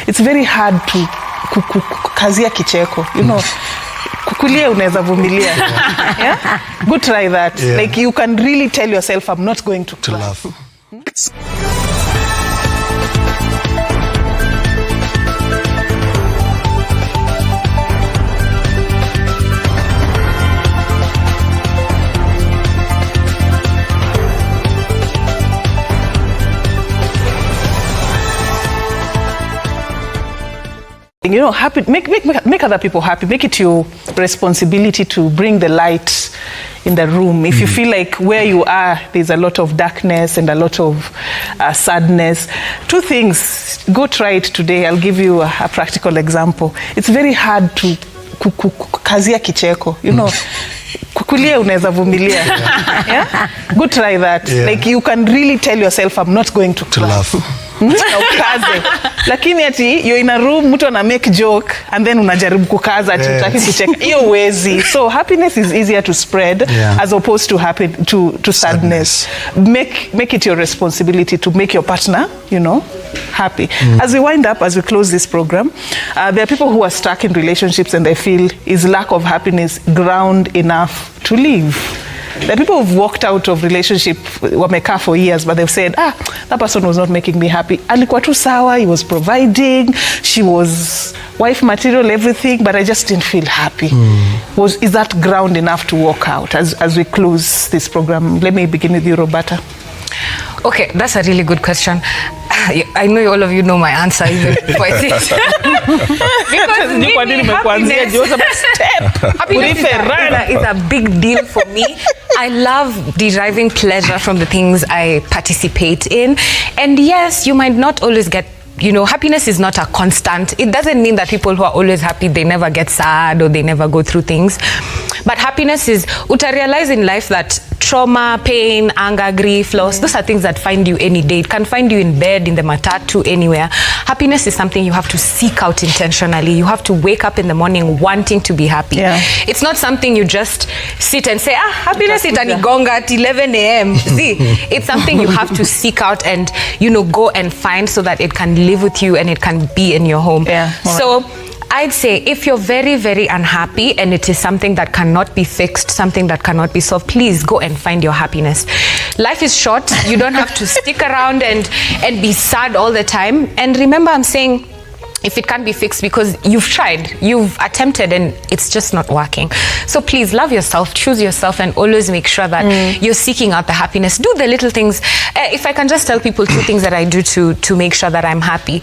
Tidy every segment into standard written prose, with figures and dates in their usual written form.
it's very hard to kukazia kicheko, you know. Kukulia unaweza vumilia. Yeah? Go try that. Yeah. Like you can really tell yourself, I'm not going to laugh. You know, happy, make other people happy. Make it your responsibility to bring the light in the room. If you feel like where you are, there's a lot of darkness and a lot of sadness. 2 things, go try it today. I'll give you a practical example. It's very hard to kukazia kicheko, you know. Kukulia unaweza vumilia. Yeah? Go try that. Yeah. Like you can really tell yourself, I'm not going to laugh. Lakini ati you're in a room, mtu ana make joke and then unajaribu kukaza ati utaki kucheka. Hiyo wezi. So happiness is easier to spread as opposed to sadness. Make it your responsibility to make your partner, you know, happy. As we wind up, as we close this program, there are people who are stuck in relationships and they feel is lack of happiness ground enough to live. There are people who've walked out of relationship, wamekaa for years, but they've said, that person was not making me happy. Alikuwa tu sawa, he was providing, she was wife material, everything, but I just didn't feel happy. Is that ground enough to walk out? As we close this program, let me begin with you, Roberta. Okay, that's a really good question. I know all of you know my answer even before I say it. Happiness is a big deal for me. I love deriving pleasure from the things I participate in. And yes, you might not always get, you know, happiness is not a constant. It doesn't mean that people who are always happy, they never get sad or they never go through things. But happiness is, uta realize in life that trauma, pain, anger, grief, loss, those are things that find you any day. It can find you in bed, in the matatu, anywhere. Happiness is something you have to seek out intentionally. You have to wake up in the morning wanting to be happy. Yeah. It's not something you just sit and say, happiness itanigonga at 11 a.m. See, it's something you have to seek out and, you know, go and find so that it can live with you and it can be in your home. Yeah. So I'd say if you're very, very unhappy and it is something that cannot be fixed, something that cannot be solved, please go and find your happiness. Life is short. You don't have to stick around and be sad all the time. And remember, I'm saying, if it can't be fixed because you've tried, you've attempted, and it's just not working. So please love yourself, choose yourself, and always make sure that you're seeking out the happiness. Do the little things. If I can just tell people 2 things that I do to make sure that I'm happy.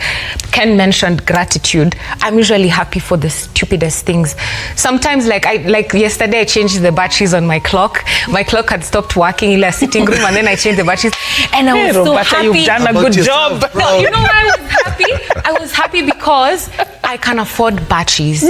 Ken mentioned gratitude. I'm usually happy for the stupidest things. Sometimes, like yesterday, I changed the batteries on my clock. My clock had stopped working in a sitting room, and then I changed the batteries, and I was so happy. You've done a good job. No, you know why I was happy? I was happy because I can afford batteries.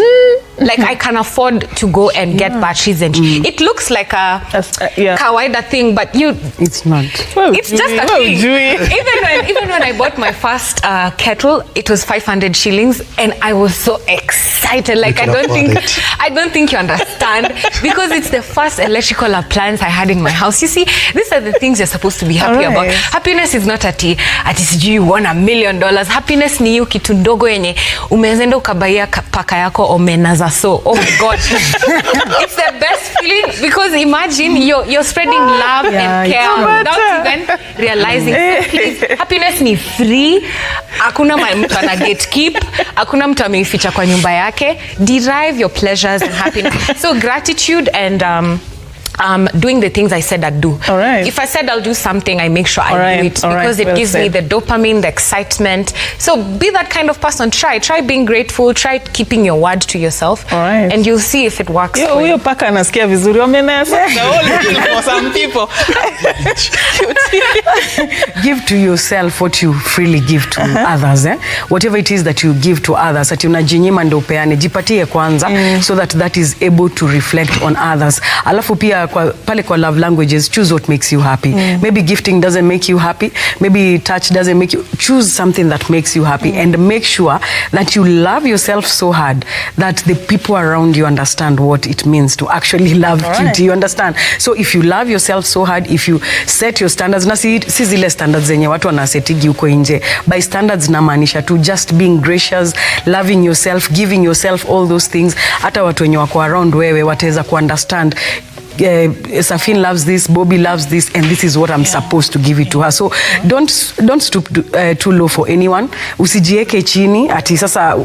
Like I can afford to go and get batteries, and it looks like a kawaida thing, but it's not. It's just a thing. Even when I bought my first kettle, it was 500 shillings, and I was so excited. Like I don't think you understand, because it's the first electrical appliance I had in my house. You see, these are the things you're supposed to be happy about. Happiness is not ati you won $1 million. Happiness ni hiyo kitu ndogo yenye umezenda ukabaia paka yako omenaza. So, oh my God, it's the best feeling, because imagine you're spreading love and care without even realizing. So please, happiness ni free. Hakuna mtu ana gatekeep. Hakuna mtu ameificha kwa nyumba yake. Derive your pleasures and happiness. So gratitude and doing the things I said I'd do. All right. If I said I'll do something, I make sure I do it, because it gives me the dopamine, the excitement. So be that kind of person. Try being grateful. Try keeping your word to yourself. All right. And you'll see if it works. Huyo paka anasikia vizuri. For some people. Give to yourself what you freely give to others. Whatever it is that you give to others, ati unajinyima ndo upeane. Jipatie kwanza, so that is able to reflect on others. Alafu pia pale kwa love languages, choose what makes you happy. Maybe gifting doesn't make you happy, maybe touch doesn't make you, choose something that makes you happy, and make sure that you love yourself so hard that the people around you understand what it means to actually love you. You understand? So if you love yourself so hard, if you set your standards, na si zile standards zenye watu wanasetigi huko nje. By standards na maanisha to just being gracious, loving yourself, giving yourself all those things. Hata watu wenye wako around wewe wataweza ku understand. Safin loves this, Bobby loves this, and this is what I'm supposed to give it to her. So don't stoop too low for anyone. Usijieke chini ati sasa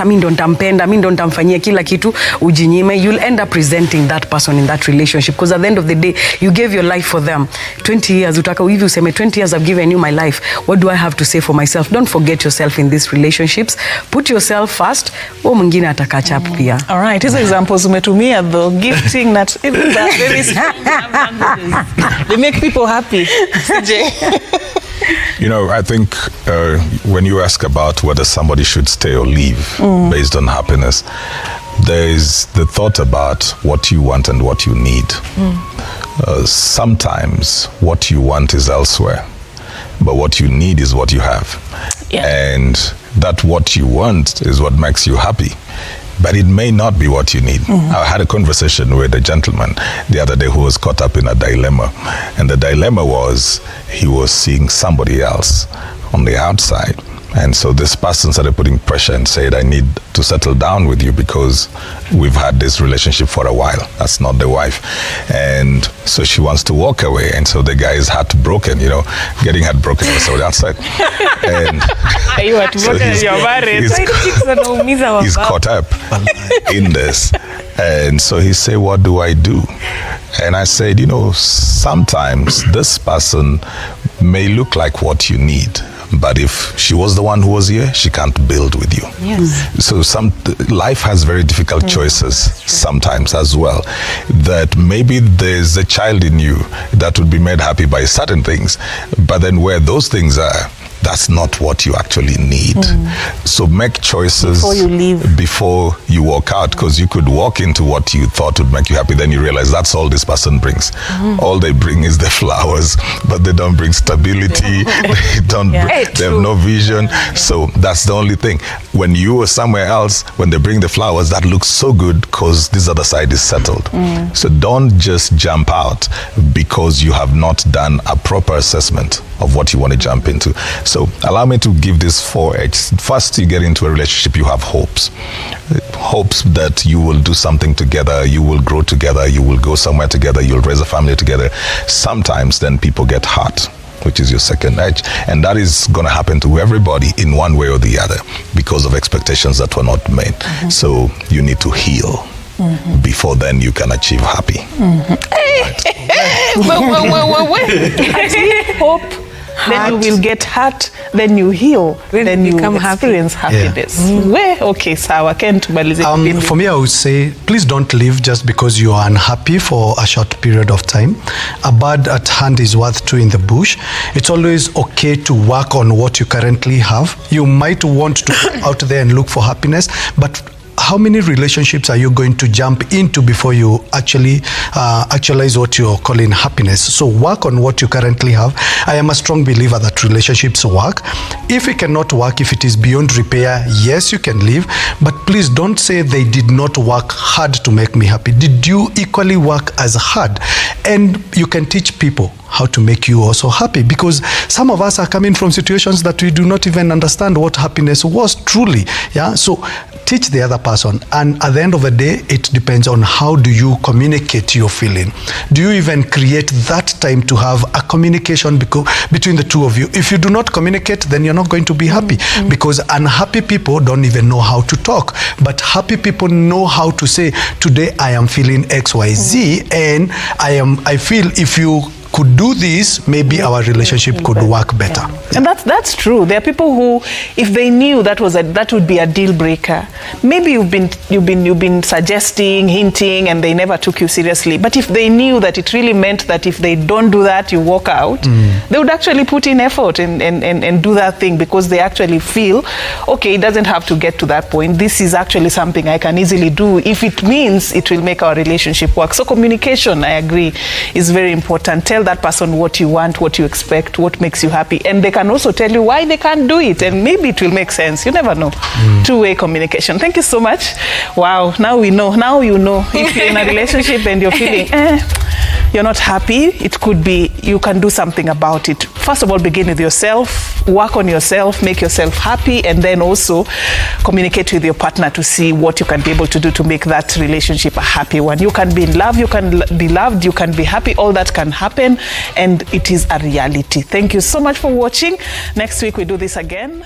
mimi ndo nitampenda, mimi ndo nitamfanyia kila kitu, ujinyime. You'll end up resenting that person in that relationship, because at the end of the day you gave your life for them. 20 years utaka hivi useme 20 years I've given you my life. What do I have to say for myself? Don't forget yourself in these relationships. Put yourself first. Mwingine atacatch up pia. All right, hizo examples umetumia though, gifting that very they make people happy. You know, I think when you ask about whether somebody should stay or leave based on happiness, there is the thought about what you want and what you need. Sometimes what you want is elsewhere, but what you need is what you have. And that what you want is what makes you happy. But it may not be what you need. I had a conversation with a gentleman the other day who was caught up in a dilemma. And the dilemma was he was seeing somebody else on the outside. And so this person started putting pressure and said, I need to settle down with you because we've had this relationship for a while. That's not the wife. And so she wants to walk away. And so the guy is heartbroken, you know, getting heartbroken on the outside. And so he's caught up in this. And so he said, what do I do? And I said, you know, sometimes this person may look like what you need, but if she was the one who was here, she can't build with you. Yes. So life has very difficult choices sometimes as well. That maybe there's a child in you that would be made happy by certain things, but then where those things are, that's not what you actually need. So make choices before you leave, before you walk out, because you could walk into what you thought would make you happy, then you realize that's all this person brings. All they bring is the flowers, but they don't bring stability. They don't they have no vision. So that's the only thing. When you are somewhere else, when they bring the flowers, that looks so good because this other side is settled. So don't just jump out because you have not done a proper assessment of what you want to jump into. So allow me to give this 4 H's. First, you get into a relationship, you have hopes. Hopes that you will do something together, you will grow together, you will go somewhere together, you'll raise a family together. Sometimes then people get hurt, which is your second H. And that is going to happen to everybody in one way or the other because of expectations that were not made. So you need to heal. Before then you can achieve happy. Hope, then you will get hurt, then you heal, then you experience happiness. Okay, sawa. For me, I would say, please don't leave just because you are unhappy for a short period of time. A bird at hand is worth two in the bush. It's always okay to work on what you currently have. You might want to go out there and look for happiness, but how many relationships are you going to jump into before you actually actualize what you're calling happiness? So work on what you currently have. I am a strong believer that relationships work. If it cannot work, if it is beyond repair, yes, you can leave, but please don't say they did not work hard to make me happy. Did you equally work as hard? And you can teach people how to make you also happy, because some of us are coming from situations that we do not even understand what happiness was truly. So teach the other person, and at the end of the day, it depends on how do you communicate your feeling. Do you even create that time to have a communication between the two of you? If you do not communicate, then you're not going to be happy, because unhappy people don't even know how to talk, but happy people know how to say, today I am feeling XYZ, and I feel if you could do this, maybe our relationship could work better. And that's true. There are people who, if they knew that would be a deal breaker, maybe you've been suggesting, hinting, and they never took you seriously. But if they knew that it really meant that if they don't do that, you walk out, they would actually put in effort and do that thing, because they actually feel, okay, it doesn't have to get to that point. This is actually something I can easily do if it means it will make our relationship work. So communication, I agree, is very important. Tell that person what you want, what you expect, what makes you happy, and they can also tell you why they can't do it, and maybe it will make sense. You never know. Two-way communication. Thank you so much. Wow, now we know. Now you know. If you're in a relationship and you're feeling you're not happy, it could be you can do something about it. First of all, begin with yourself, work on yourself, make yourself happy, and then also communicate with your partner to see what you can be able to do to make that relationship a happy one. You can be in love, you can be loved, you can be happy, all that can happen, and it is a reality. Thank you so much for watching. Next week we do this again.